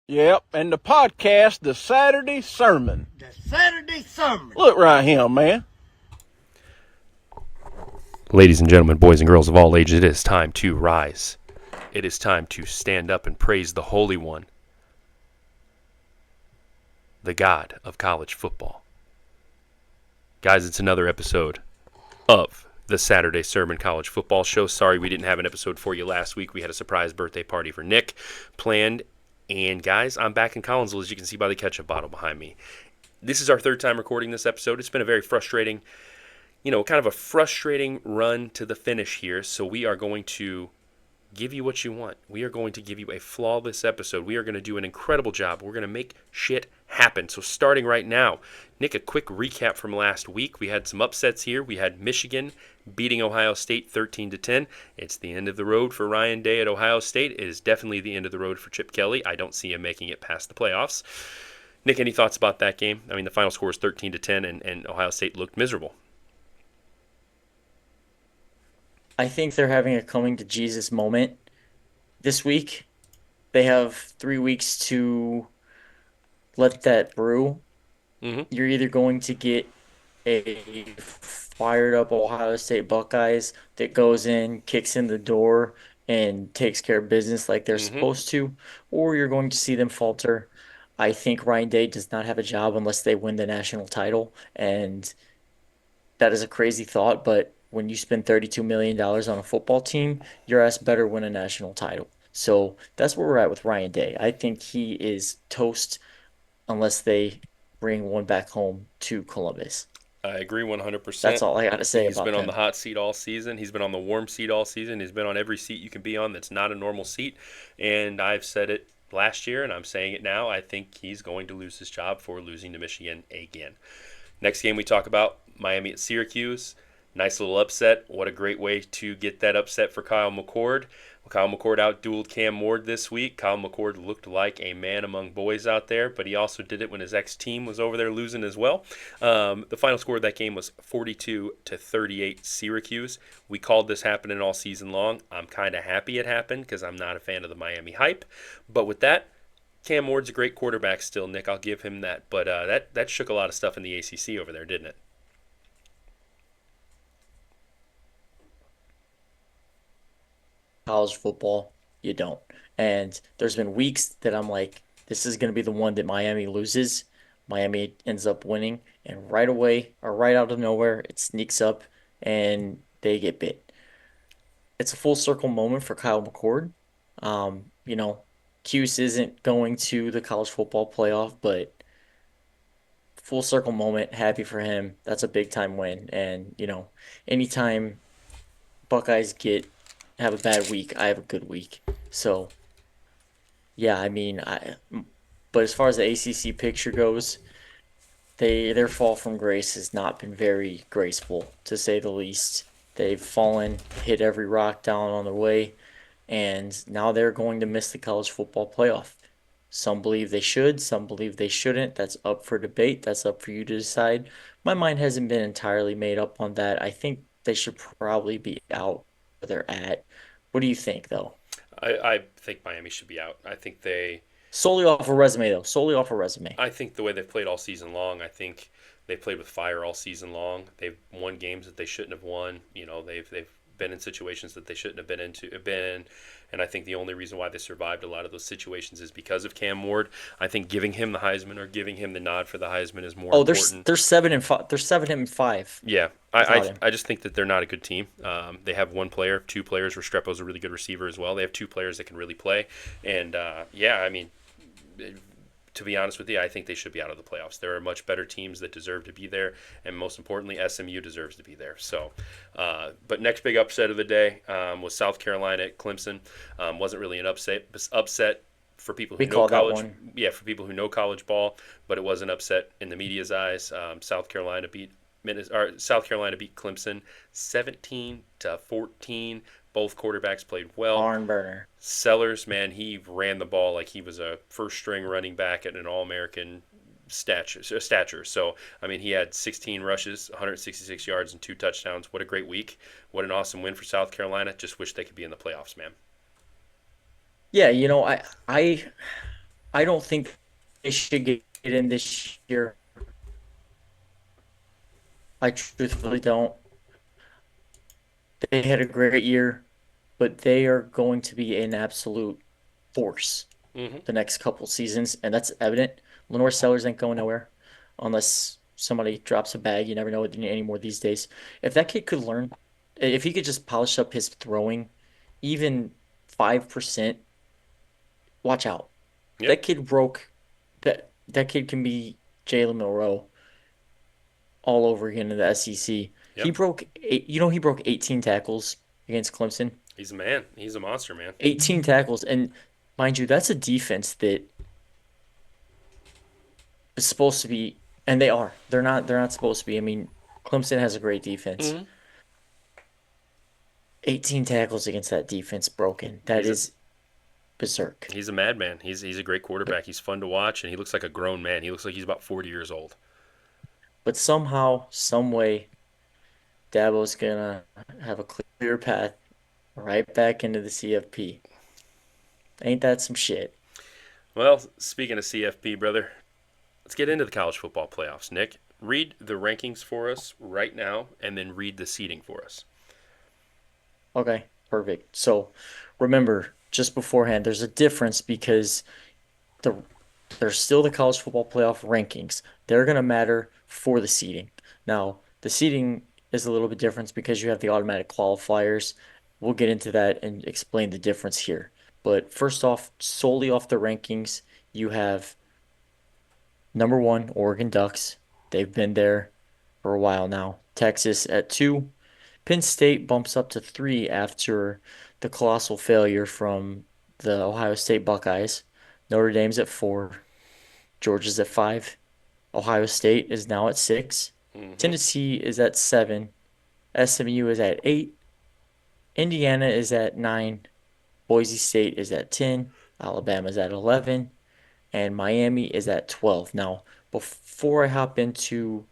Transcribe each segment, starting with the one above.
Yep, and the podcast, The Saturday Sermon. The Saturday Sermon. Look right here, man. Ladies and gentlemen, boys and girls of all ages, it is time to rise. It is time to stand up and praise the Holy One, the God of college football. Guys, it's another episode of the Saturday Sermon College Football Show. Sorry we didn't have an episode for you last week. We had a surprise birthday party for Nick planned. And guys, I'm back in Collinsville, as you can see by the ketchup bottle behind me. This is our third time recording this episode. It's been a very frustrating, kind of a frustrating run to the finish here. So we are going to give you what you want. We are going to give you a flawless episode. We are going to do an incredible job. We're going to make shit happen. So starting right now, Nick, a quick recap from last week. We had some upsets here. We had Michigan beating Ohio State 13-10. It's the end of the road for Ryan Day at Ohio State. It is definitely the end of the road for Chip Kelly. I don't see him making it past the playoffs. Nick, any thoughts about that game? I mean, the final score was 13-10, and Ohio State looked miserable. I think they're having a coming to Jesus moment this week. They have 3 weeks to let that brew. You're either going to get a fired up Ohio State Buckeyes that goes in, kicks in the door, and takes care of business like they're supposed to, or you're going to see them falter. I think Ryan Day does not have a job unless they win the national title, and that is a crazy thought, but when you spend $32 million on a football team, your ass better win a national title. So that's where we're at with Ryan Day. I think he is toast unless they bring one back home to Columbus. I agree 100%. That's all I got to say He's about been him. on the hot seat all season. He's been on the warm seat all season. He's been on every seat you can be on that's not a normal seat. And I've said it last year, and I'm saying it now. I think he's going to lose his job for losing to Michigan again. Next game we talk about, Miami at Syracuse. Nice little upset. What a great way to get that upset for Kyle McCord. Kyle McCord outdueled Cam Ward this week. Kyle McCord looked like a man among boys out there, but he also did it when his ex-team was over there losing as well. The final score of that game was 42-38 Syracuse. We called this happening all season long. I'm kind of happy it happened because I'm not a fan of the Miami hype. But with that, Cam Ward's a great quarterback still, Nick. I'll give him that. But that shook a lot of stuff in the ACC over there, didn't it? College football, you don't. And there's been weeks that I'm like, this is going to be the one that Miami loses. Miami ends up winning, and right away, or right out of nowhere, it sneaks up and they get bit. It's a full circle moment for Kyle McCord. Um, you know, Cuse isn't going to the college football playoff, but full circle moment, happy for him. That's a big time win. And, anytime Buckeyes have a bad week, I have a good week. So, yeah, I mean, but as far as the ACC picture goes, their fall from grace has not been very graceful, to say the least. They've fallen, hit every rock down on their way, and now they're going to miss the college football playoff. Some believe they should, some believe they shouldn't. That's up for debate. That's up for you to decide. My mind hasn't been entirely made up on that. I think they should probably be out where they're at. What do you think, though? I think Miami should be out. Solely off a resume, though. Solely off a resume. I think the way they've played all season long, I think they played with fire all season long. They've won games that they shouldn't have won. They've been in situations that they shouldn't have been in. And I think the only reason why they survived a lot of those situations is because of Cam Ward. I think giving him the Heisman or giving him the nod for the Heisman is more important. They're 7-5. They're 7-5. Yeah, I just think that they're not a good team. They have one player, two players. Restrepo's a really good receiver as well. They have two players that can really play. And, to be honest with you, I think they should be out of the playoffs. There are much better teams that deserve to be there, and most importantly, SMU deserves to be there. So, but next big upset of the day was South Carolina at Clemson. Wasn't really an upset for people who know college. Yeah, for people who know college ball, but it was an upset in the media's eyes. South Carolina beat Clemson 17-14. Both quarterbacks played well. Barn burner. Sellers, man, he ran the ball like he was a first-string running back at an All-American stature. So, I mean, he had 16 rushes, 166 yards, and 2 touchdowns. What a great week. What an awesome win for South Carolina. Just wish they could be in the playoffs, man. Yeah, I I don't think they should get in this year. I truthfully don't. They had a great year, but they are going to be an absolute force Hmm. the next couple seasons, and that's evident. Lenore Sellers ain't going nowhere unless somebody drops a bag. You never know it anymore these days. If that kid could learn, if he could just polish up his throwing, even 5%, watch out. Yep. That kid broke that kid can be Jalen Milroe all over again in the SEC. He Yep. broke he broke 18 tackles against Clemson. He's a man. He's a monster, man. 18 tackles, and mind you, that's a defense that is supposed to be, and they are. They're not supposed to be. I mean, Clemson has a great defense. Hmm. 18 tackles against that defense broken. That He's a is berserk. he's a madman. He's a great quarterback. He's fun to watch, and he looks like a grown man. He looks like he's about 40 years old. But somehow, some way, Dabo's gonna have a clear path right back into the CFP. Ain't that some shit? Well, speaking of CFP, brother, let's get into the college football playoffs. Nick, read the rankings for us right now, and then read the seeding for us. Okay, perfect. So remember, just beforehand, there's a difference because the there's still the college football playoff rankings. They're going to matter for the seeding. Now, the seeding is a little bit different because you have the automatic qualifiers. We'll get into that and explain the difference here. But first off, solely off the rankings, you have number one, Oregon Ducks. They've been there for a while now. Texas at two. Penn State bumps up to three after the colossal failure from the Ohio State Buckeyes. Notre Dame's at four. Georgia's at five. Ohio State is now at six. Hmm. Tennessee is at seven. SMU is at eight. Indiana is at nine. Boise State is at 10. Alabama's at 11. And Miami is at 12. Now, before I hop into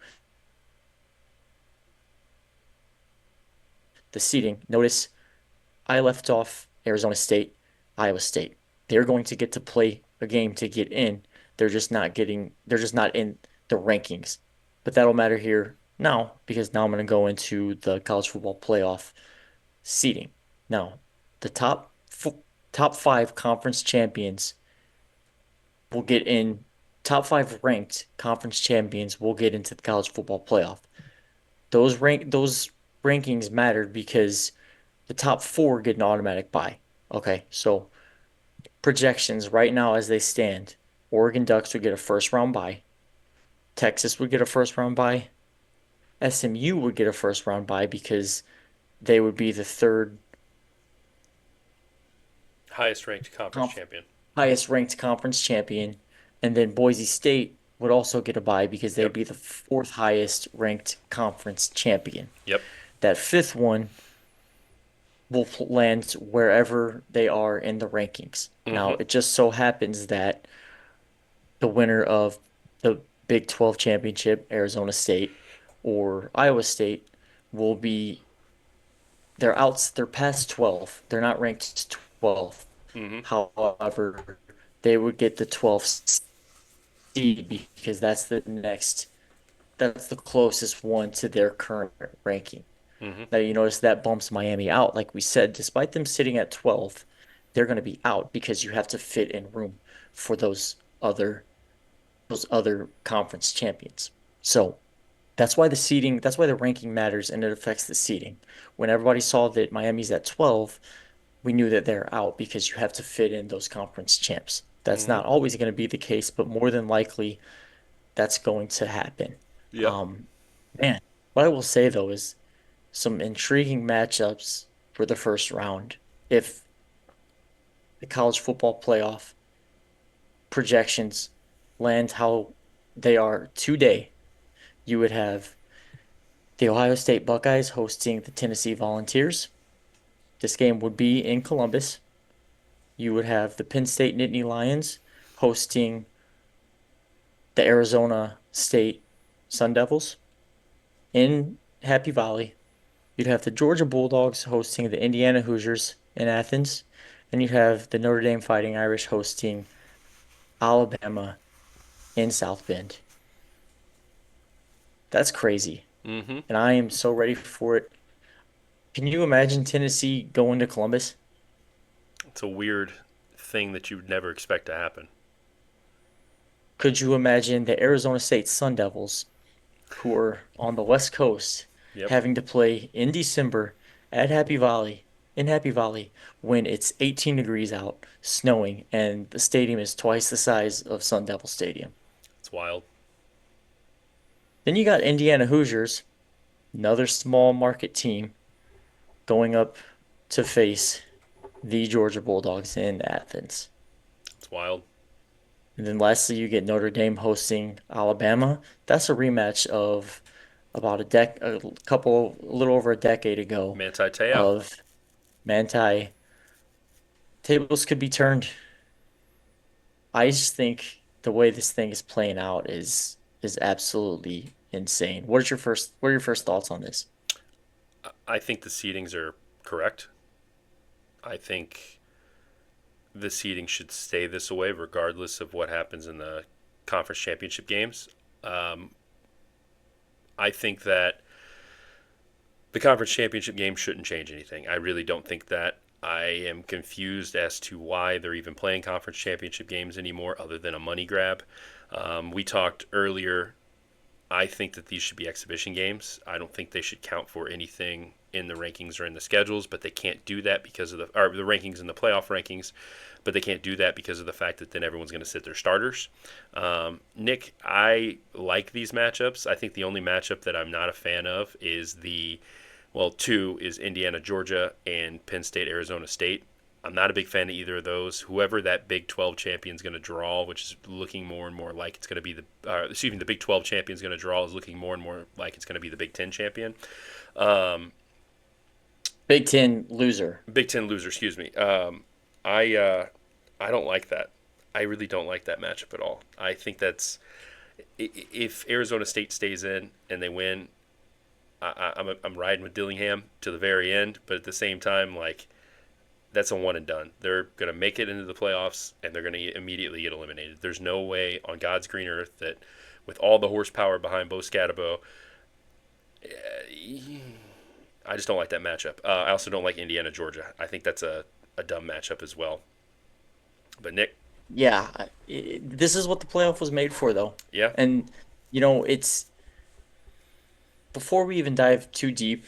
the seating, notice I left off Arizona State, Iowa State. They're going to get to play a game to get in. They're just not in the rankings. But that'll matter here now because now I'm going to go into the college football playoff seeding. Now, the top five conference champions will get in. Top five ranked conference champions will get into the college football playoff. Those rankings mattered because the top four get an automatic bye. Okay, so projections right now as they stand, Oregon Ducks would get a first round bye. Texas would get a first round bye. SMU would get a first round bye because they would be the third Highest ranked conference conf champion. highest ranked conference champion. And then Boise State would also get a bye because they'd Yep. be the fourth highest ranked conference champion. Yep. That fifth one will land wherever they are in the rankings. Now, Hmm. it just so happens that the winner of the Big 12 championship, Arizona State or Iowa State, will be they're past 12. They're not ranked 12. Hmm. However, they would get the 12th seed because that's the closest one to their current ranking. Hmm. Now you notice that bumps Miami out. Like we said, despite them sitting at 12, they're going to be out because you have to fit in room for those other conference champions. So that's why the ranking matters and it affects the seeding. When everybody saw that Miami's at 12, we knew that they're out because you have to fit in those conference champs. That's Hmm. not always going to be the case, but more than likely that's going to happen. Yep. Um, man, what I will say though is some intriguing matchups for the first round. If the college football playoff projections land how they are today, you would have the Ohio State Buckeyes hosting the Tennessee Volunteers. This game would be in Columbus. You would have the Penn State Nittany Lions hosting the Arizona State Sun Devils in Happy Valley. You'd have the Georgia Bulldogs hosting the Indiana Hoosiers in Athens, and you'd have the Notre Dame Fighting Irish hosting Alabama in South Bend. That's crazy. Mm-hmm. And I am so ready for it. Can you imagine Tennessee going to Columbus? It's a weird thing that you would never expect to happen. Could you imagine the Arizona State Sun Devils, who are on the West Coast, Yep. having to play in December at Happy Valley, when it's 18 degrees out, snowing, and the stadium is twice the size of Sun Devil Stadium? It's wild. Then you got Indiana Hoosiers, another small market team, going up to face the Georgia Bulldogs in Athens. It's wild. And then lastly, you get Notre Dame hosting Alabama. That's a rematch of about a little over a decade ago Manti Te'o. of Manti. Tables could be turned. I just think the way this thing is playing out is absolutely insane. What are your first thoughts on this? I think the seedings are correct. I think the seeding should stay this way regardless of what happens in the conference championship games. Um, I think that the conference championship game shouldn't change anything. I really don't think that. I am confused as to why they're even playing conference championship games anymore other than a money grab. We talked earlier. I think that these should be exhibition games. I don't think they should count for anything in the rankings or in the schedules, but they can't do that because of the rankings and the playoff rankings, but they can't do that because of the fact that then everyone's going to sit their starters. Nick, I like these matchups. I think the only matchup that I'm not a fan of is two is Indiana, Georgia, and Penn State, Arizona State. I'm not a big fan of either of those. Whoever that Big 12 champion is going to draw, which is looking more and more like it's going to be the Big 12 champion is going to draw, is looking more and more like it's going to be the Big 10 champion. Um, Big Ten loser. Big 10 loser, excuse me. I don't like that. I really don't like that matchup at all. I think that's if Arizona State stays in and they win, I'm riding with Dillingham to the very end, but at the same time, like, that's a one and done. They're going to make it into the playoffs, and they're going to immediately get eliminated. There's no way on God's green earth that, with all the horsepower behind Bo Scatabo, I just don't like that matchup. I also don't like Indiana, Georgia. I think that's a dumb matchup as well. But Nick, Yeah, this is what the playoff was made for, though. yeah, And it's before we even dive too deep,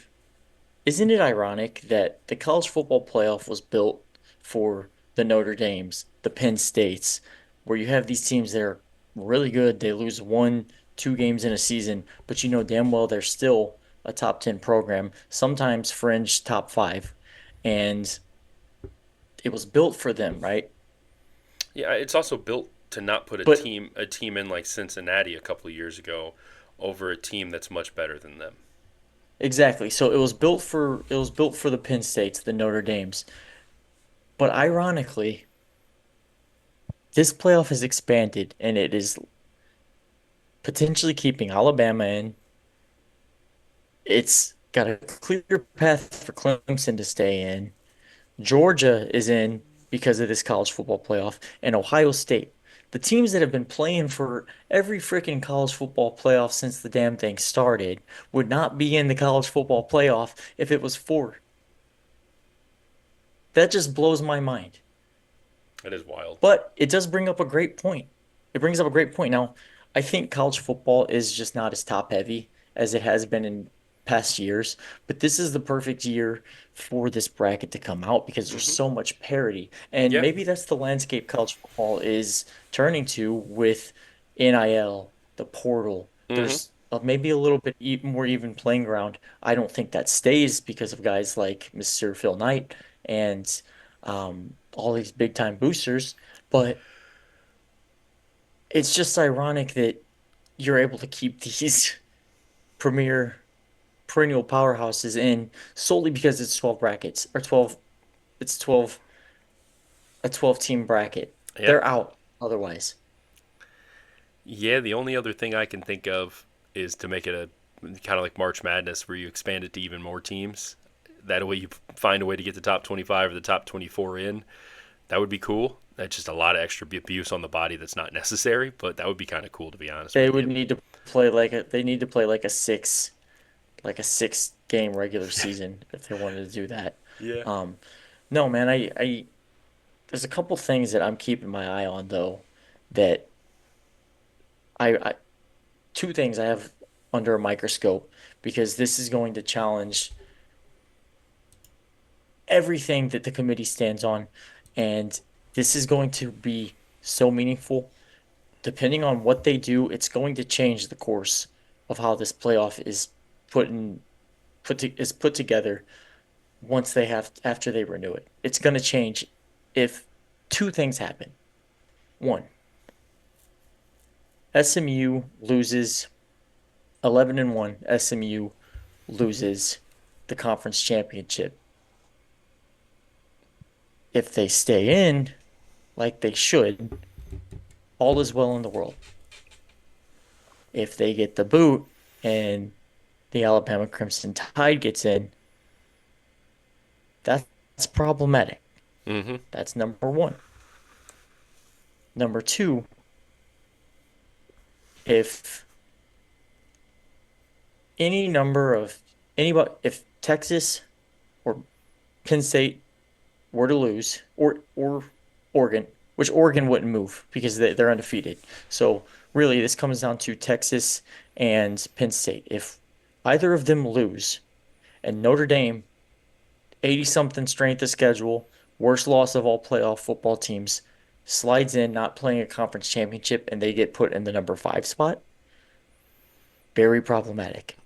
isn't it ironic that the college football playoff was built for the Notre Dames, the Penn States, where you have these teams that are really good. They lose one, two games in a season, but you know damn well they're still a top 10 program, sometimes fringe top five. And it was built for them, right? yeah. It's also built to not put a But team in like Cincinnati a couple of years ago over a team that's much better than them. exactly. So it was built for the Penn States, the Notre Dames. But ironically, this playoff has expanded and it is potentially keeping Alabama in. It's got a clear path for Clemson to stay in. Georgia is in because of this college football playoff, and Ohio State. The teams that have been playing for every freaking college football playoff since the damn thing started would not be in the college football playoff if it was for. That just blows my mind. It is wild. But it does bring up a great point. It brings up a great point. Now, I think college football is just not as top heavy as it has been in past years, but this is the perfect year for this bracket to come out because there's Hmm. so much parity. And Yeah. maybe that's the landscape college football is turning to with NIL, the portal. Hmm. There's maybe a little bit more even playing ground. I don't think that stays because of guys like Mr. Phil Knight and all these big time boosters, but it's just ironic that you're able to keep these premier perennial powerhouses in solely because it's 12 brackets or 12 it's 12 a 12 team bracket. Yeah. They're out otherwise. Yeah. The only other thing I can think of is to make it a kind of like March Madness, where you expand it to even more teams. That way, you find a way to get the top 25 or the top 24 in. That would be cool. That's just a lot of extra abuse on the body that's not necessary, but that would be kind of cool to be honest They with would you. need to play like a they need to play like a 6 game regular season if they wanted to do that. Yeah. Um, no, man, I there's a couple things that I'm keeping my eye on though that I two things I have under a microscope because this is going to challenge everything that the committee stands on, and this is going to be so meaningful. Depending on what they do, it's going to change the course of how this playoff is put in is put together once they have after they renew it. It's going to change if two things happen. One, SMU loses 11-1. SMU loses the conference championship. If they stay in like they should, all is well in the world. If they get the boot and the Alabama Crimson Tide gets in, that's problematic. Mm-hmm. That's number one. Number two, if any number of anybody, if Texas or Penn State were to lose, or Oregon, which Oregon wouldn't move because they're undefeated. So really, this comes down to Texas and Penn State. If either of them lose, and Notre Dame, 80 something strength of schedule, worst loss of all playoff football teams, slides in not playing a conference championship, and they get put in the number 5 spot, very problematic.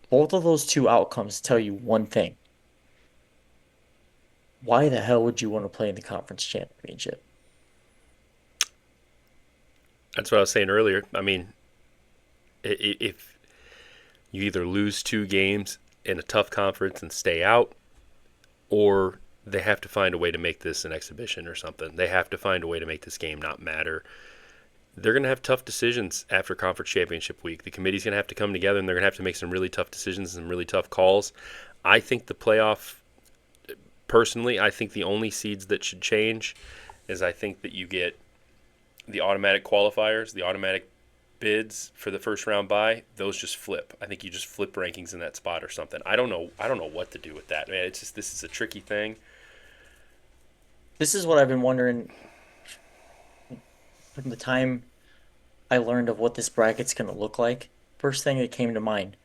Both of those two outcomes tell you one thing. Why the hell would you want to play in the conference championship? That's what I was saying earlier. I mean, if you either lose 2 games in a tough conference and stay out, or they have to find a way to make this an exhibition or something. They have to find a way to make this game not matter. They're going to have tough decisions after conference championship week. The committee's going to have to come together, and they're going to have to make some really tough decisions and really tough calls. I think the playoff, personally, I think the only seeds that should change is I think that you get the automatic qualifiers, the automatic bids for the first round bye. Those just flip. I think you just flip rankings in that spot or something. I don't know. I don't know what to do with that, man. It's just this is a tricky thing. This is what I've been wondering from the time I learned of what this bracket's going to look like. First thing that came to mind,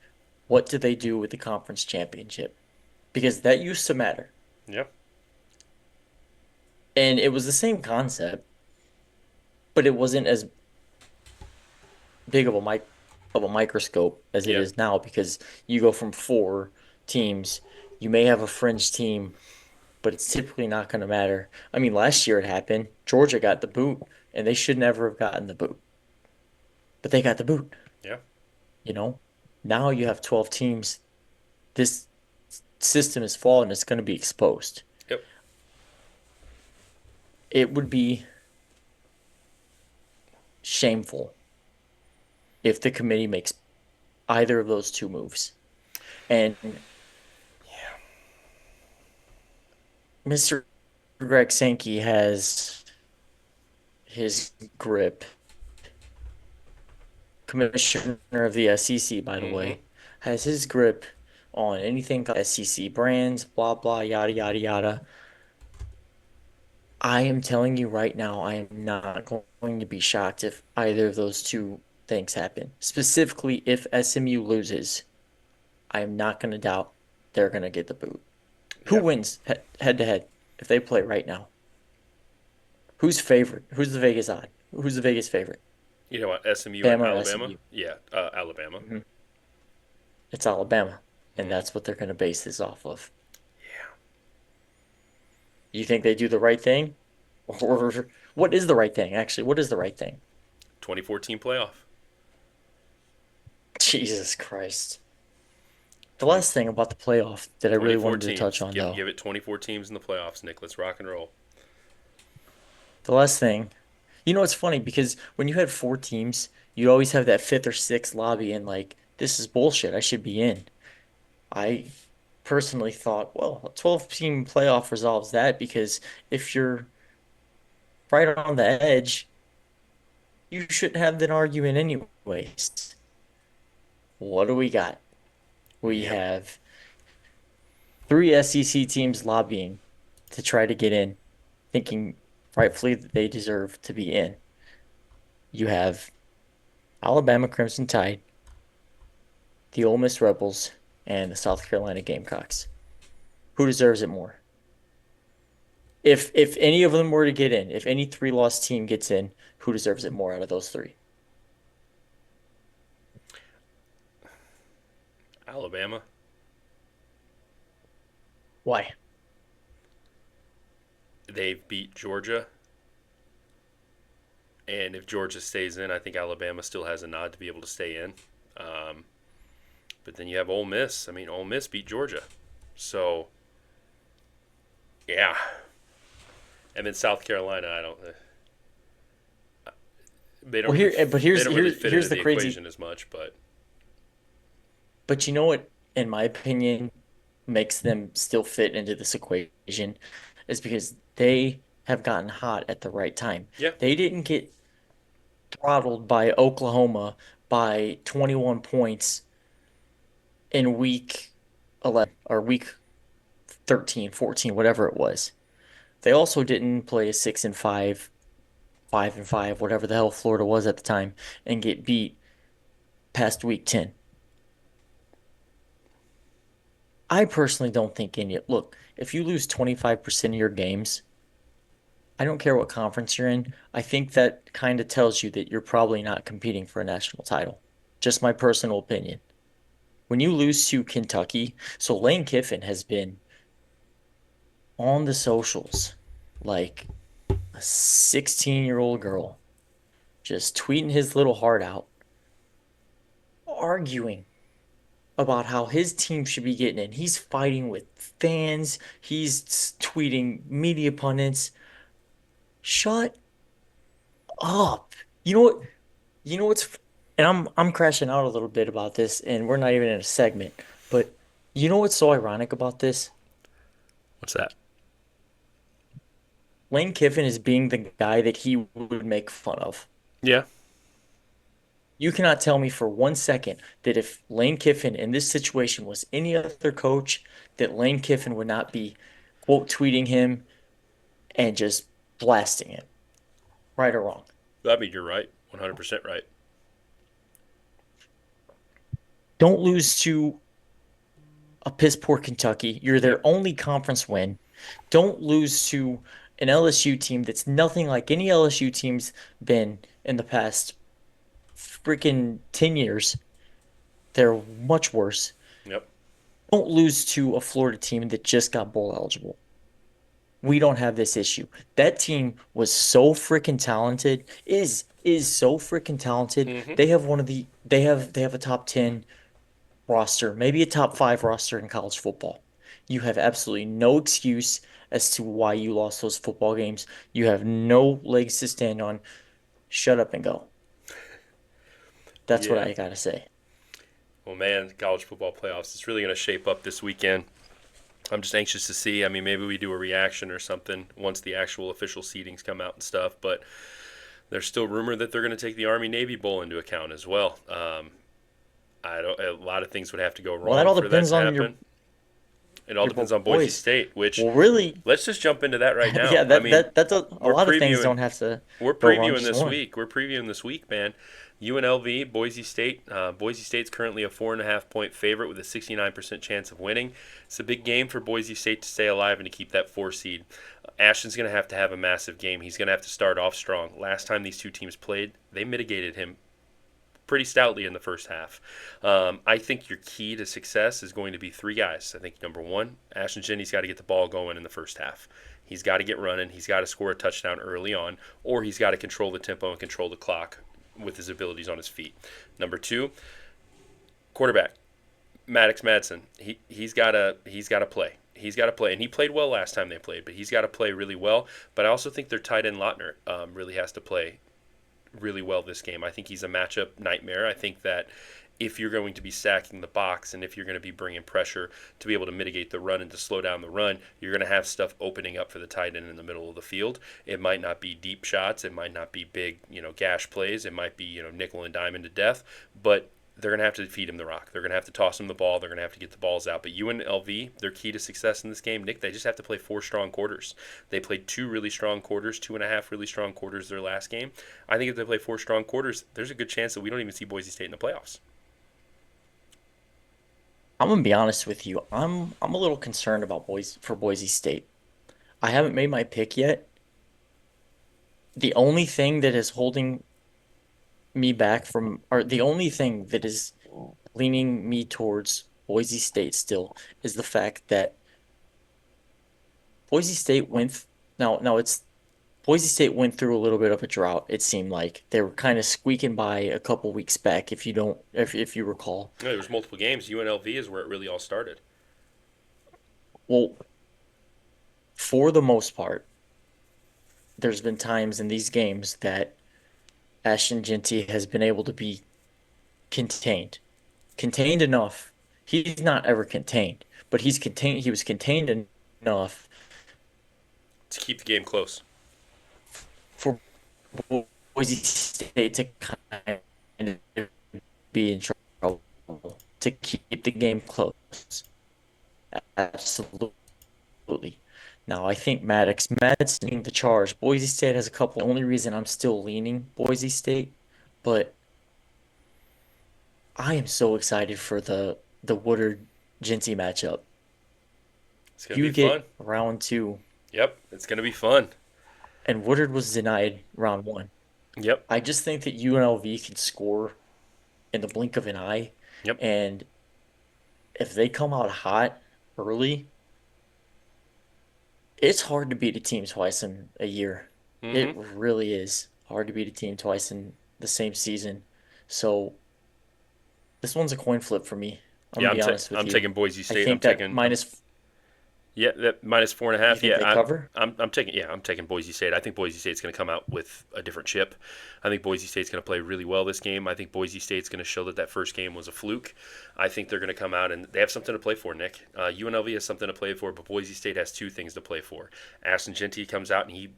what do they do with the conference championship? Because that used to matter. Yeah. And it was the same concept, but it wasn't as big of a microscope as it Yeah. is now because you go from 4 teams, you may have a fringe team, but it's typically not going to matter. I mean, last year it happened. Georgia got the boot, and they should never have gotten the boot, but they got the boot. Yeah. You know, now you have 12 teams. This system is flawed, and it's going to be exposed. Yep. It would be shameful if the committee makes either of those two moves. And Mr. Greg Sankey has his grip. Commissioner of the SEC, by the way, has his grip on anything called SEC brands, blah, blah, yada, yada, yada. I am telling you right now, I am not going to be shocked if either of those two things happen. Specifically, if SMU loses, I am not going to doubt they're going to get the boot. Who Yep. wins head to head if they play right now? Who's favorite? Who's the Vegas odd? Who's the Vegas favorite? You know what? SMU and Bama or Alabama? SMU? Yeah, Alabama. It's Alabama, and that's what they're going to base this off of. Yeah. You think they do the right thing? Or what is the right thing, actually? What is the right thing? 2014 playoff. Jesus Christ. The last thing about the playoff that I really 24 wanted to teams. touch on, Give, though. give it 24 teams in the playoffs, Nick. Let's rock and roll. The last thing, it's funny because when you had 4 teams, you always have that fifth or sixth lobby, and like, this is bullshit. I should be in. I personally thought, well, a 12-team playoff resolves that because if you're right on the edge, you shouldn't have an argument anyways. What do we got? We Yep. have three SEC teams lobbying to try to get in, thinking rightfully that they deserve to be in. You have Alabama Crimson Tide, the Ole Miss Rebels, and the South Carolina Gamecocks. Who deserves it more? If any of them were to get in, if any three-loss team gets in, who deserves it more out of those three? Alabama. Why? They've beat Georgia. And if Georgia stays in, I think Alabama still has a nod to be able to stay in. But then you have Ole Miss. I mean, Ole Miss beat Georgia. So, yeah. And then South Carolina, I don't. They don't. Well, here, but here's they don't really here's fit here's into the the crazy. equation as much. But But you know what, in my opinion, makes them still fit into this equation is because they have gotten hot at the right time. yeah, They didn't get throttled by Oklahoma by 21 points in week 11 or week 13, 14, whatever it was. They also didn't play a 6-5, 5-5, whatever the hell Florida was at the time, and get beat past week 10. I personally don't think any. Look, if you lose 25% of your games, I don't care what conference you're in. I think that kind of tells you that you're probably not competing for a national title. Just my personal opinion. When you lose to Kentucky, so Lane Kiffin has been on the socials like a 16-year-old girl, just tweeting his little heart out, arguing about how his team should be getting in. He's fighting with fans, he's tweeting media pundits. Shut up. You know what? You know what's and I'm crashing out a little bit about this and we're not even in a segment, but you know what's so ironic about this? what's that? Lane Kiffin is being the guy that he would make fun of. Yeah, You cannot tell me for 1 second that if Lane Kiffin in this situation was any other coach, that Lane Kiffin would not be quote tweeting him and just blasting him. Right or wrong? I mean, you're right, 100% right. Don't lose to a piss poor Kentucky. You're their Yep. only conference win. Don't lose to an LSU team that's nothing like any LSU team's been in the past freaking 10 years. They're much worse. Yep. Don't lose to a Florida team that just got bowl eligible. We don't have this issue. That team was so freaking talented. Is so freaking talented. Mm-hmm. They have a top 10 roster, maybe a top 5 roster in college football. You have absolutely no excuse as to why you lost those football games. You have no legs to stand on. Shut up and go. That's what Yeah. I gotta say. Well, man, college football playoffs. It's really going to shape up this weekend. I'm just anxious to see. I mean, maybe we do a reaction or something once the actual official seedings come out and stuff. But there's still rumor that they're going to take the Army Navy Bowl into account as well. I don't. A lot of things would have to go Well, that wrong all for that depends to on happen. It all your depends on Boise boys. State. Which Well, really, let's just jump into that right now. yeah, I mean, that's a we're lot of things previewing. don't have to We're go wrong. previewing Just this one. week. We're previewing this week, man. UNLV, Boise State. Boise State's currently a 4.5-point favorite with a 69% chance of winning. It's a big game for Boise State to stay alive and to keep that 4 seed. Ashton's going to have a massive game. He's going to have to start off strong. Last time these two teams played, they mitigated him pretty stoutly in the first half. I think your key to success is going to be 3 guys. I think number 1, Ashton Jenny's got to get the ball going in the first half. He's got to get running. He's got to score a touchdown early on, or he's got to control the tempo and control the clock with his abilities on his feet. Number 2, quarterback Maddox Madsen. He's got to play. He's got to play, and he played well last time they played, but he's got to play really well. But I also think their tight end Lautner really has to play really well this game. I think he's a matchup nightmare. I think that if you're going to be stacking the box and if you're going to be bringing pressure to be able to mitigate the run and to slow down the run, you're going to have stuff opening up for the tight end in the middle of the field. It might not be deep shots. It might not be big, gash plays. It might be, nickel and dime to death, but they're going to have to feed him the rock. They're going to have to toss him the ball. They're going to have to get the balls out. But UNLV, their key to success in this game, Nick, they just have to play 4 strong quarters. They played 2 really strong quarters, 2.5 really strong quarters their last game. I think if they play 4 strong quarters, there's a good chance that we don't even see Boise State in the playoffs. I'm gonna be honest with you. I'm a little concerned about Boise State. I haven't made my pick yet. The only thing that is holding me back from, or the only thing that is leaning me towards Boise State still is the fact that Boise State went th- now it's Boise State went through a little bit of a drought. It seemed like they were kind of squeaking by a couple weeks back, if you recall. Yeah, there was multiple games. UNLV is where it really all started. Well, for the most part, there's been times in these games that Ashton Genty has been able to be contained. Contained enough. He's not ever contained, but he's contained. He was contained enough To keep the game close. for Boise State to kind of be in trouble, to keep the game close. Absolutely. Now, I think Maddox leading the charge. Boise State has a couple. The only reason I'm still leaning Boise State, but I am so excited for the Woodard Genty matchup. It's going to You be fun. get round 2, Yep, it's going to be fun. and Woodard was denied round 1. Yep, I just think that UNLV can score in the blink of an eye, yep. and if they come out hot early, it's hard to beat a team twice in a year. It hmm really is hard to beat a team twice in the same season. So this one's a coin flip for me. I'm Yeah, gonna be honest with I'm you. taking Boise I State. think that minus, Yeah, that minus four and a you half. think they Yeah, cover? I'm taking Boise State. I think Boise State's going to come out with a different chip. I think Boise State's going to play really well this game. I think Boise State's going to show that first game was a fluke. I think they're going to come out and they have something to play for, Nick. UNLV has something to play for, but Boise State has 2 things to play for. Ashton Genty comes out and he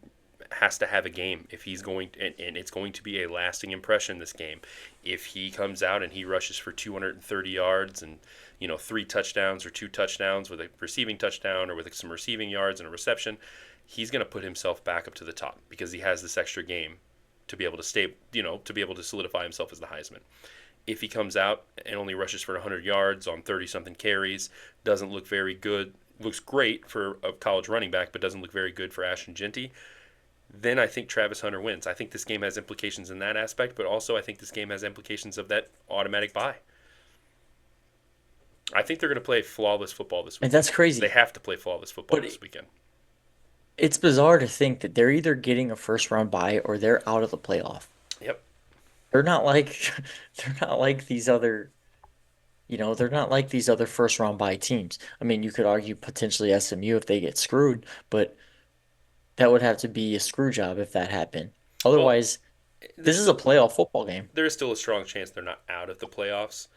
has to have a game if he's going and it's going to be a lasting impression this game. If he comes out and he rushes for 230 yards and 3 touchdowns or 2 touchdowns with a receiving touchdown or with some receiving yards and a reception, he's going to put himself back up to the top because he has this extra game to be able to stay, to be able to solidify himself as the Heisman. If he comes out and only rushes for 100 yards on 30 something carries, doesn't look very good, looks great for a college running back, but doesn't look very good for Ashton Genty, then I think Travis Hunter wins. I think this game has implications in that aspect, but also I think this game has implications of that automatic bye. I think they're going to play flawless football this And weekend. that's They crazy. have to play flawless football But this weekend. it's bizarre to think that they're either getting a first round bye or they're out of the playoff. Yep. They're not like they're not like these other, they're not like these other first round bye teams. I mean, you could argue potentially SMU if they get screwed, but that would have to be a screw job if that happened. Well, Otherwise, this there's is a still, playoff football game. there is still a strong chance they're not out of the playoffs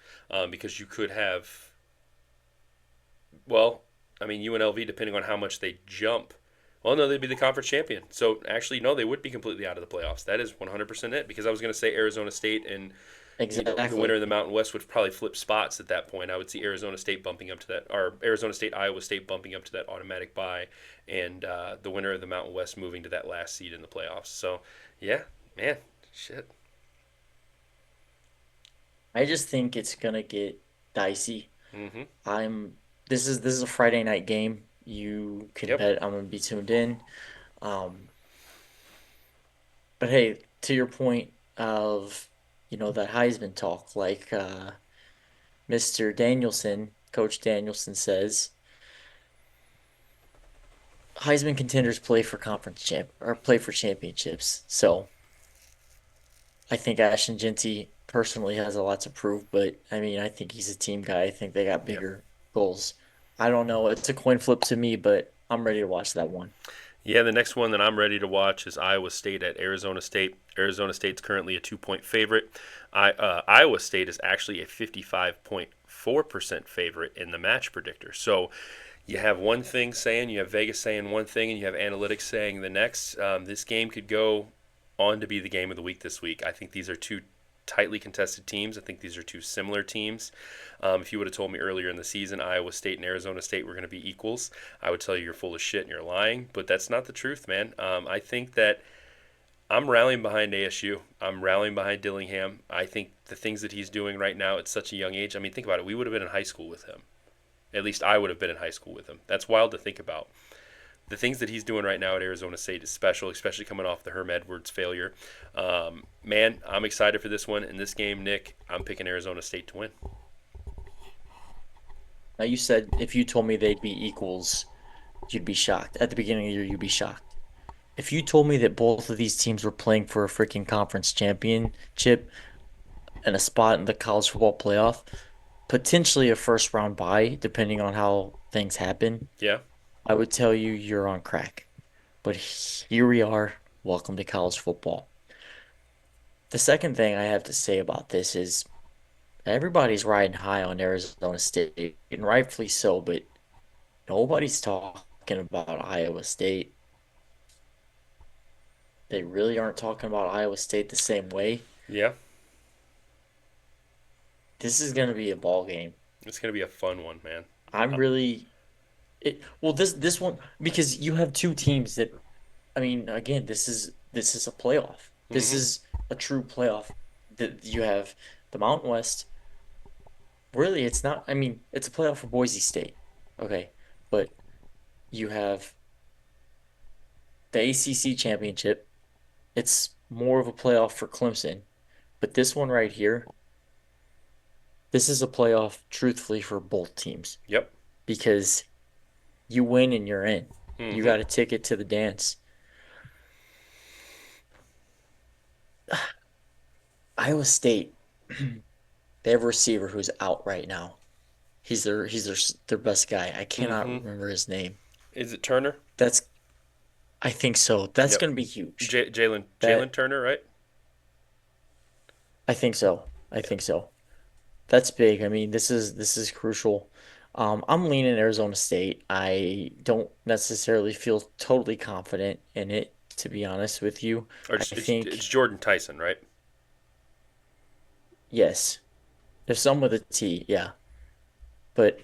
because you could have, well, I mean, UNLV, depending on how much they jump, well, no, they'd be the conference champion. So actually, no, they would be completely out of the playoffs. That is 100% it because I was going to say Arizona State and the winner Exactly. of the Mountain West would probably flip spots at that point. I would see Arizona State bumping up to that, or Arizona State, Iowa State bumping up to that automatic bye, and the winner of the Mountain West moving to that last seed in the playoffs. So, yeah, man, shit. I just think it's gonna get dicey. hmm I'm this is a Friday night game. You can Yep. bet I'm gonna be tuned in. Um, but hey, to your point of, that Heisman talk, like Mr. Danielson, Coach Danielson says, Heisman contenders play for conference champ or play for championships. So I think Ashton Genty personally has a lot to prove, but I mean, I think he's a team guy. I think they got Yep. bigger goals. I don't know. It's a coin flip to me, but I'm ready to watch that one. Yeah, the next one that I'm ready to watch is Iowa State at Arizona State. Arizona State's currently a 2 point favorite. Iowa State is actually a 55.4% favorite in the match predictor. So you have one thing saying, you have Vegas saying one thing, and you have analytics saying the next. This game could go on to be the game of the week this week. I think these are two tightly contested teams. I think these are two similar teams. If you would have told me earlier in the season Iowa State and Arizona State were going to be equals, I would tell you you're full of shit and you're lying. But that's not the truth, man. I think that I'm rallying behind ASU. I'm rallying behind Dillingham. I think the things that he's doing right now at such a young age. I mean, think about it. We would have been in high school with him. At least I would have been in high school with him. That's wild to think about. The things that he's doing right now at Arizona State is special, especially coming off the Herm Edwards failure. Man, I'm excited for this one. In this game, Nick, I'm picking Arizona State to win. Now, you said if you told me they'd be equals, you'd be shocked. At the beginning of the year, you'd be shocked. If you told me that both of these teams were playing for a freaking conference championship and a spot in the college football playoff, potentially a first round bye, depending on how things happen, Yeah, I would tell you you're on crack. But here we are. Welcome to college football. The second thing I have to say about this is everybody's riding high on Arizona State, and rightfully so, but nobody's talking about Iowa State. They really aren't talking about Iowa State the same way. yeah. This is going to be a ball game. It's going to be a fun one, man. I'm really well this one because you have two teams that I mean again this is a playoff. This Mm-hmm. is a true playoff. That you have the Mountain West. Really, it's not. I mean, it's a playoff for Boise State. Okay, but you have the ACC championship. It's more of a playoff for Clemson. But this one right here, this is a playoff, truthfully, for both teams Yep. because you win and you're in. You Mm-hmm. got a ticket to the dance. Iowa State, they have a receiver who's out right now. He's their best guy. I cannot Mm-hmm. remember his name. Is it Turner? That's I think so. That's Yep. going to be huge. Jalen That Turner, right? I think so. I think so. That's big. I mean, this is crucial. I'm leaning Arizona State. I don't necessarily feel totally confident in it, to be honest with you. Or I it's think Jordan Tyson, right? yes, if some with a T, yeah. But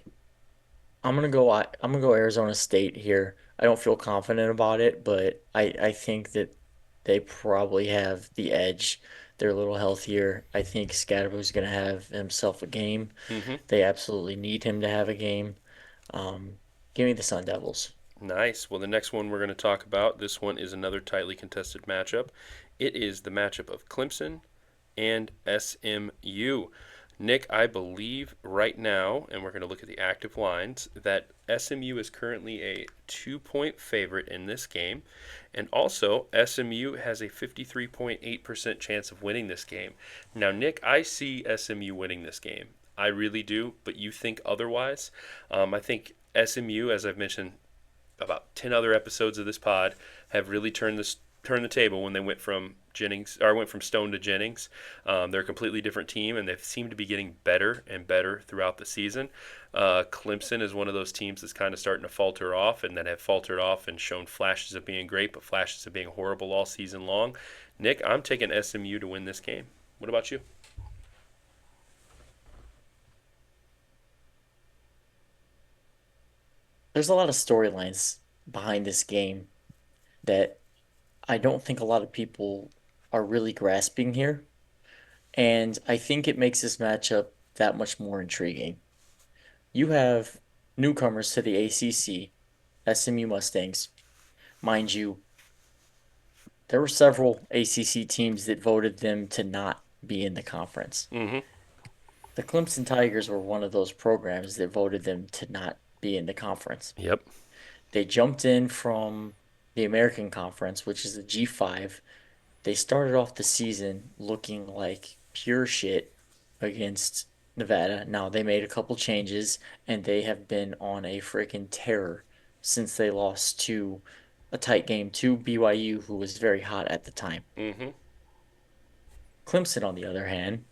I'm gonna go Arizona State here. I don't feel confident about it, but I think that they probably have the edge. They're a little healthier. I think Scadaboo's gonna have himself a game. Mm-hmm. They absolutely need him to have a game. Um, Give me the Sun Devils. Nice. Well, the next one we're going to talk about, this one is another tightly contested matchup. It is the matchup of Clemson and SMU. Nick, I believe right now, and we're going to look at the active lines, that SMU is currently a 2 point favorite in this game. And also, SMU has a 53.8% chance of winning this game. Now, Nick, I see SMU winning this game. I really do, but you think otherwise. I think SMU, as I've mentioned about 10 other episodes of this pod, have really turned the table when they went from Stone to Jennings. They're a completely different team, and they seem to be getting better and better throughout the season. Clemson is one of those teams that's kind of starting to falter off, and that have faltered off and shown flashes of being great, but flashes of being horrible all season long. Nick, I'm taking SMU to win this game. What about you? There's a lot of storylines behind this game that I don't think a lot of people are really grasping here, and I think it makes this matchup that much more intriguing. You have newcomers to the ACC, SMU Mustangs. Mind you, there were several ACC teams that voted them to not be in the conference. Mm-hmm. The Clemson Tigers were one of those programs that voted them to not be in the conference. Yep. They jumped in from the American Conference, which is the G5. They started off the season looking like pure shit against Nevada. Now they made a couple changes and they have been on a freaking terror since they lost to a tight game to BYU, who was very hot at the time. Mm-hmm. Clemson, on the other hand,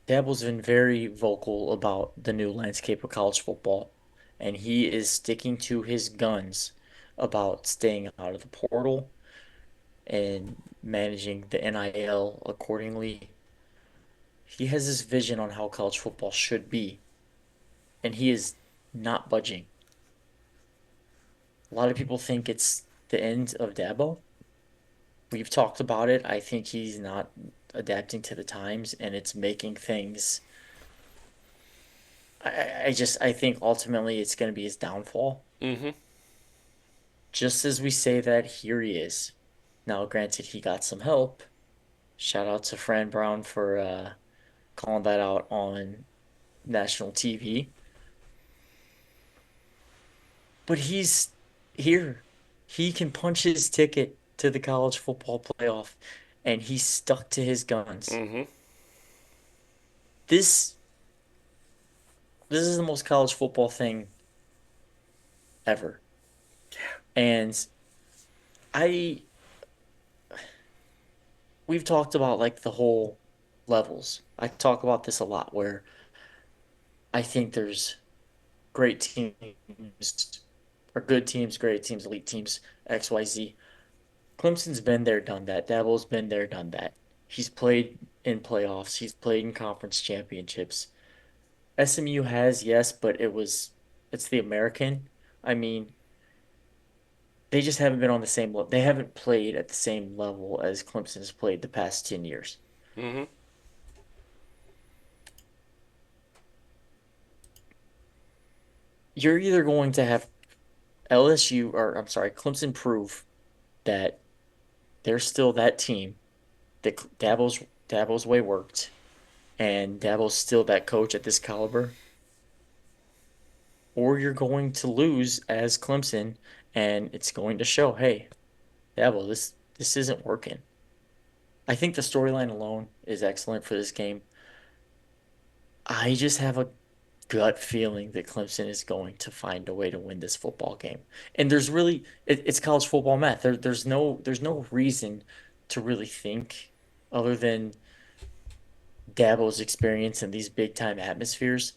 Dabo's been very vocal about the new landscape of college football, and he is sticking to his guns about staying out of the portal and managing the NIL accordingly. He has this vision on how college football should be, and he is not budging. A lot of people think it's the end of Dabo. We've talked about it. I think he's not adapting to the times, and it's making things. I think ultimately it's going to be his downfall. Mm-hmm. Just as we say that, here he is. Now, granted, he got some help. Shout out to Fran Brown for calling that out on national TV. But he's here. He can punch his ticket to the college football playoff, and he's stuck to his guns. Mm-hmm. This this is the most college football thing ever. And I we've talked about like the whole levels. I talk about this a lot where I think there's great teams or good teams, great teams, elite teams, XYZ. Clemson's been there, done that. Dabo's been there, done that. He's played in playoffs. He's played in conference championships. SMU has, yes, but it's the American. I mean, they just haven't been on the same level. They haven't played at the same level as Clemson has played the past 10 years. Mm-hmm. You're either going to have LSU, or I'm sorry, Clemson prove that they're still that team that Dabo's way worked, and Dabo's still that coach at this caliber, or you're going to lose as Clemson, and it's going to show, hey, Dabo, this isn't working. I think the storyline alone is excellent for this game. I just have a gut feeling that Clemson is going to find a way to win this football game. And there's really it's college football math. There's no reason to really think other than Dabo's experience in these big time atmospheres.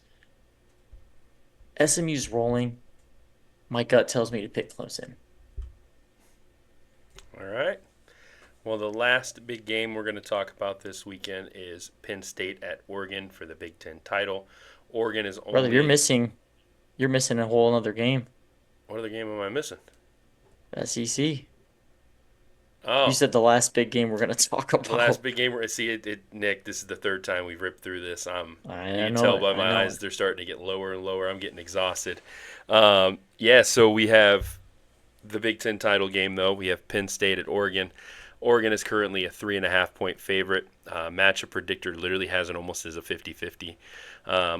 SMU's rolling. My gut tells me to pick Clemson. All right. Well, the last big game we're going to talk about this weekend is Penn State at Oregon for the Big Ten title. Oregon is only. Brother, you're missing a whole other game. What other game am I missing? SEC. Oh, You said the last big game we're gonna talk the last about. big game. See it, Nick. This is the third time we've ripped through this. You I can know tell it. by I my know eyes it. they're starting to get lower and lower. I'm getting exhausted. Yeah, so we have the Big Ten title game though. We have Penn State at Oregon. Oregon is currently a 3.5 point favorite. Matchup predictor literally has it almost as a 50-50.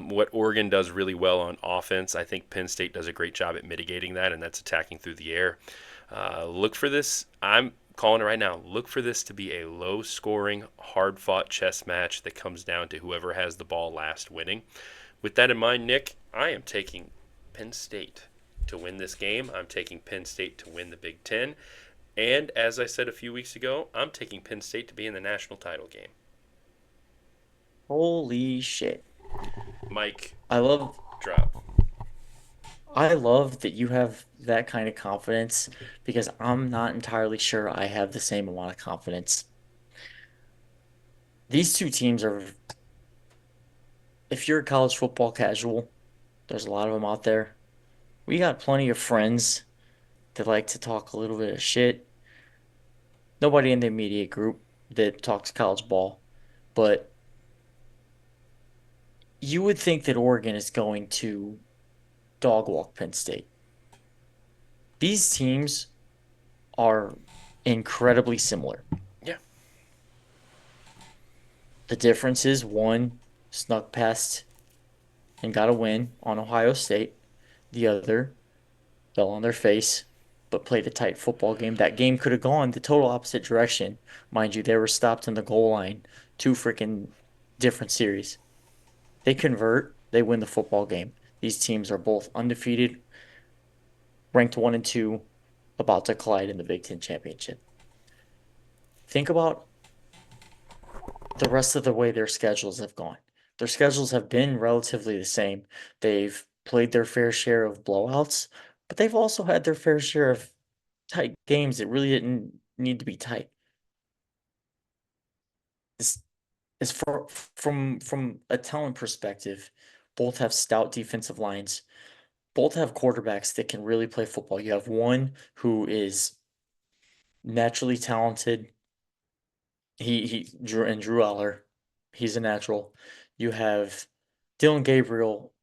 What Oregon does really well on offense, I think Penn State does a great job at mitigating that, and that's attacking through the air. Look for this. I'm calling it right now. Look for this to be a low-scoring, hard-fought chess match that comes down to whoever has the ball last winning. With that in mind, Nick, I am taking Penn State to win this game. I'm taking Penn State to win the Big Ten. And as I said a few weeks ago, I'm taking Penn State to be in the national title game. Holy shit. Mike, I love drop. I love that you have that kind of confidence because I'm not entirely sure I have the same amount of confidence. These two teams are, if you're a college football casual, there's a lot of them out there. We got plenty of friends that like to talk a little bit of shit. Nobody in the immediate group that talks college ball, but you would think that Oregon is going to dog walk Penn State. These teams are incredibly similar. Yeah. The difference is one snuck past and got a win on Ohio State. The other fell on their face but played a tight football game. That game could have gone the total opposite direction. Mind you, they were stopped in the goal line. Two freaking different series. They convert, they win the football game. These teams are both undefeated, ranked 1 and 2. about to collide in the Big Ten championship. Think about the rest of the way their schedules have gone. Their schedules have been relatively the same. They've played their fair share of blowouts, but they've also had their fair share of tight games that really didn't need to be tight. This is from a talent perspective, both have stout defensive lines. Both have quarterbacks that can really play football. You have one who is naturally talented. Drew Aller, he's a natural. You have Dylan Gabriel,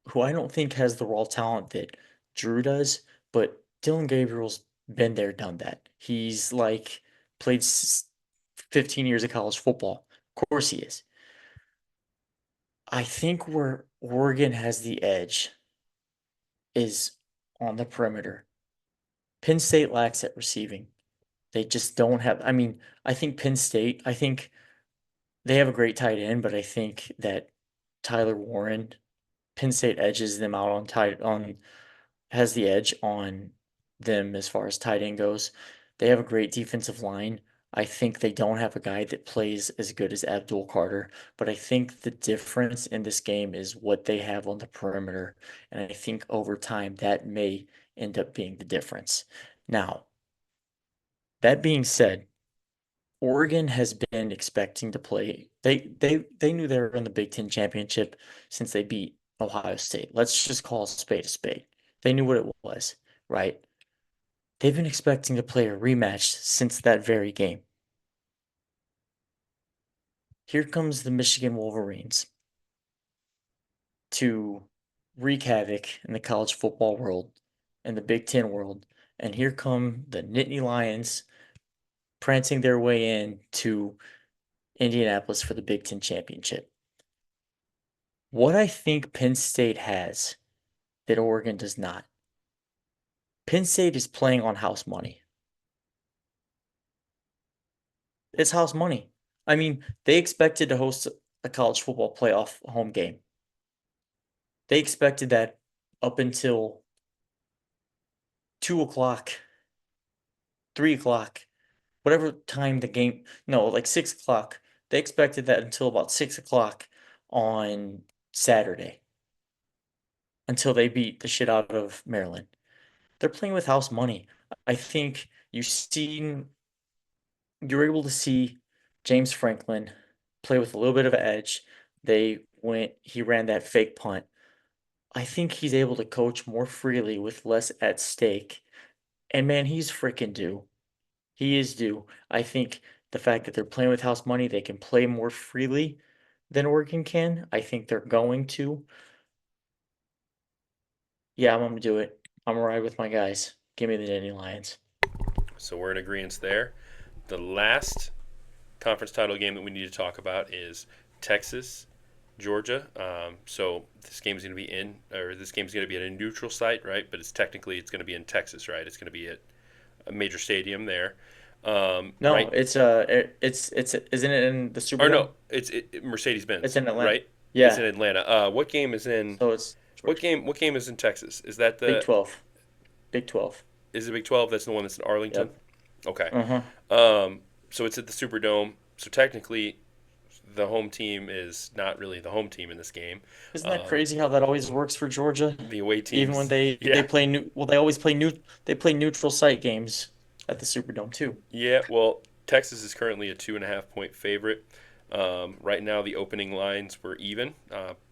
who I don't think has the raw talent that Drew does, but Dylan Gabriel's been there, done that. He's like played 15 years of college football. Of course he is. I think where Oregon has the edge is on the perimeter. Penn State lacks at receiving. They just don't have. I mean, I think Penn State, I think they have a great tight end, but I think that Tyler Warren, Penn State edges them out has the edge on them as far as tight end goes. They have a great defensive line. I think they don't have a guy that plays as good as Abdul Carter, but I think the difference in this game is what they have on the perimeter. And I think over time that may end up being the difference. Now, that being said, Oregon has been expecting to play. They knew they were in the Big Ten championship since they beat Ohio State. Let's just call a spade a spade. They knew what it was, right? They've been expecting to play a rematch since that very game. Here comes the Michigan Wolverines to wreak havoc in the college football world and the Big Ten world. And here come the Nittany Lions prancing their way in to Indianapolis for the Big Ten championship. What I think Penn State has that Oregon does not. Penn State is playing on house money. It's house money. I mean, they expected to host a college football playoff home game. They expected that up until 2 o'clock, 3 o'clock, whatever time the game, no, like 6 o'clock. They expected that until about 6 o'clock on Saturday until they beat the shit out of Maryland. They're playing with house money. I think you're able to see James Franklin play with a little bit of an edge. He ran that fake punt. I think he's able to coach more freely with less at stake. And man, he's freaking due. He is due. I think the fact that they're playing with house money, they can play more freely than Oregon can. I think they're going to. Yeah, I'm gonna do it. I'm gonna ride with my guys. Give me the Nittany Lions. So we're in agreement there. The last conference title game that we need to talk about is Texas, Georgia. So this game's going to be at a neutral site, right? But it's going to be in Texas, right? It's going to be at a major stadium there. No, right? it's isn't it in the Or Superdome? no, it's Mercedes-Benz. It's in Atlanta. Right? It's Yeah. in Atlanta. What game is in So it's what Georgia. game? What game is in Texas? Is that Big the 12. Big 12. is it Big 12? That's the one that's in Arlington. Yep. Okay. Uh-huh. So it's at the Superdome. So technically, the home team is not really the home team in this game. Isn't that crazy how that always works for Georgia? The away Even when teams, they yeah, play they always play neutral site games at the Superdome too. yeah. Well, Texas is currently a 2.5 point favorite. Right now, the opening lines were even,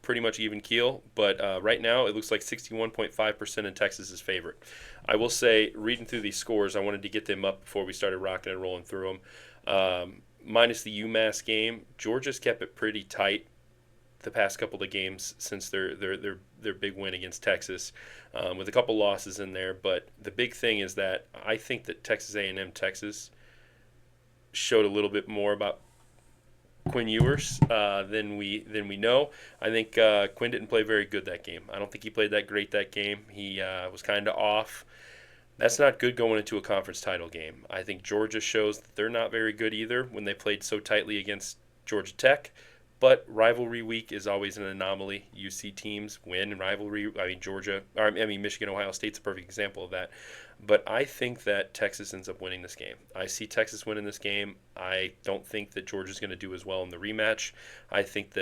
pretty much even keel. But right now, it looks like 61.5% in Texas's favorite. I will say, reading through these scores, I wanted to get them up before we started rocking and rolling through them. Minus the UMass game, Georgia's kept it pretty tight the past couple of games since their big win against Texas, with a couple losses in there. But the big thing is that I think that Texas A&M Texas showed a little bit more about Quinn Ewers than we know. I think Quinn didn't play very good that game. I don't think he played that great that game. He was kind of off. That's not good going into a conference title game. I think Georgia shows that they're not very good either when they played so tightly against Georgia Tech. But rivalry week is always an anomaly. You see teams win rivalry. I mean, Michigan, Ohio State's a perfect example of that. But I think that Texas ends up winning this game. I see Texas winning this game. I don't think that Georgia's going to do as well in the rematch. I think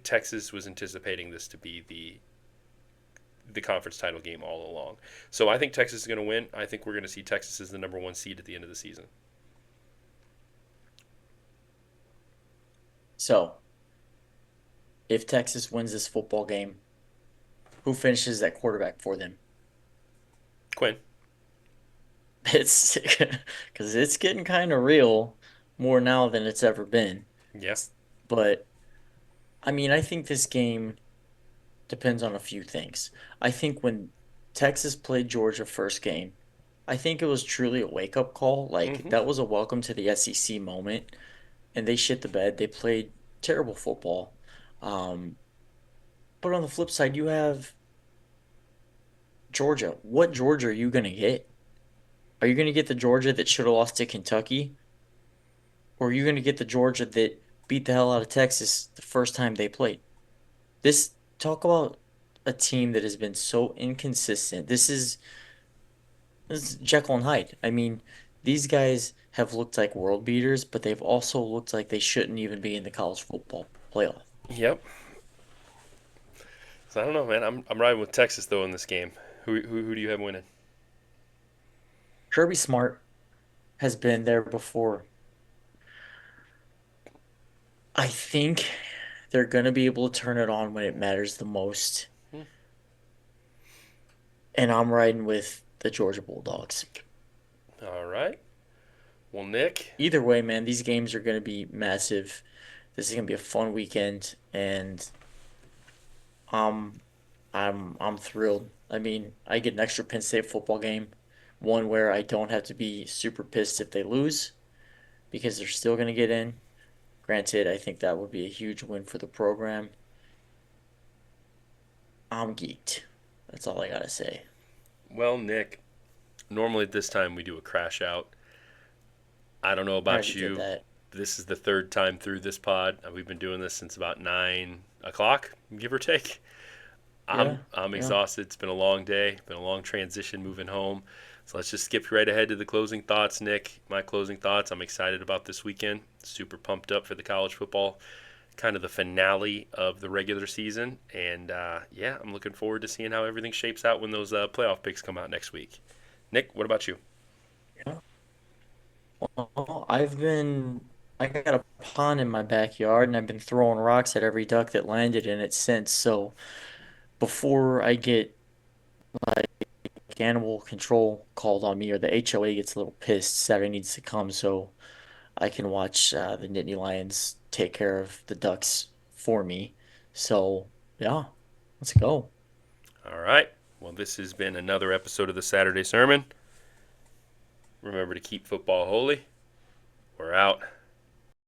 Texas was anticipating this to be the conference title game all along. So I think Texas is going to win. I think we're going to see Texas as the number 1 seed at the end of the season. So, if Texas wins this football game, who finishes at quarterback for them? Quinn. It's because it's getting kind of real more now than it's ever been. Yes. But I mean, I think this game depends on a few things. I think when Texas played Georgia first game, I think it was truly a wake-up call. Like that was a welcome to the SEC moment, and they shit the bed. They played terrible football. Um, but on the flip side, you have Georgia. What Georgia are you gonna get? Are you gonna get the Georgia that should have lost to Kentucky, or are you gonna get the Georgia that beat the hell out of Texas the first time they played? This talk about a team that has been so inconsistent. This is Jekyll and Hyde. I mean, these guys have looked like world beaters, but they've also looked like they shouldn't even be in the college football playoff. Yep. So I don't know, man. I'm riding with Texas though in this game. Who do you have winning? Kirby Smart has been there before. I think they're going to be able to turn it on when it matters the most. And I'm riding with the Georgia Bulldogs. All right. Well, Nick. Either way, man, these games are going to be massive. This is going to be a fun weekend, and I'm I'm thrilled. I mean, I get an extra Penn State football game, one where I don't have to be super pissed if they lose because they're still going to get in. Granted, I think that would be a huge win for the program. I'm geeked. That's all I got to say. Well, Nick. Normally at this time we do a crash out. I don't know I about already did you. that. This is the third time through this pod. We've been doing this since about 9 o'clock, give or take. Yeah, I'm yeah. exhausted. It's been a long day. Been a long transition moving home. So let's just skip right ahead to the closing thoughts, Nick. My closing thoughts. I'm excited about this weekend. Super pumped up for the college football, kind of the finale of the regular season. And yeah, I'm looking forward to seeing how everything shapes out when those playoff picks come out next week. Nick, what about you? Yeah. Well, I got a pond in my backyard and I've been throwing rocks at every duck that landed in it since. So before I get like animal control called on me or the HOA gets a little pissed, Saturday needs to come so I can watch the Nittany Lions take care of the ducks for me. So yeah, let's go. All right. Well, this has been another episode of the Saturday Sermon. Remember to keep football holy. We're out.